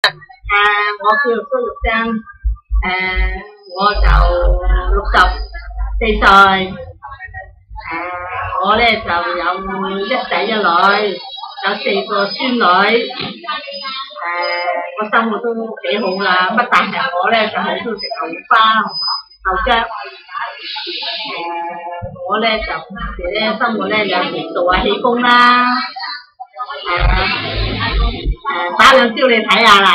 我叫蘇玉珍，我就64歲，我咧就有一仔一女，有4個孫女，我生活都幾好啦，乜但係我咧就好中意食豆花、豆漿，我咧就平時咧生活咧有時做下氣功啦，打兩招你睇下啦。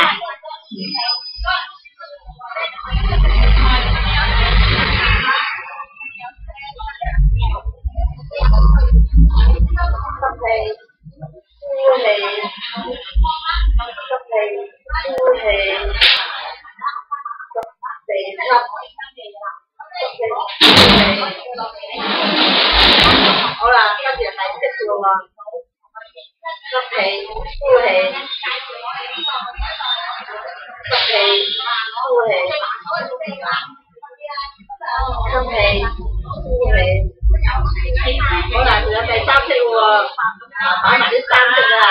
好啦，跟住係識嘅喎，吸氣，呼氣，吸氣，呼氣，吸氣，呼氣。好啦，仲有第3式喎，擺埋啲3式啦嚇。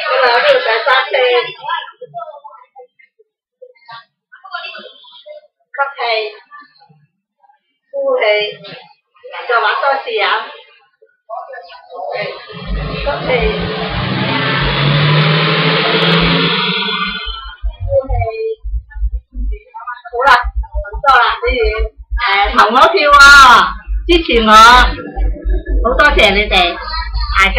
好啦，呢度第3式。吸氣，呼氣，再玩多次啊！吸氣，呼氣，好啦，唔多啦，你哋投我票喎，支持我，好多謝你哋大家。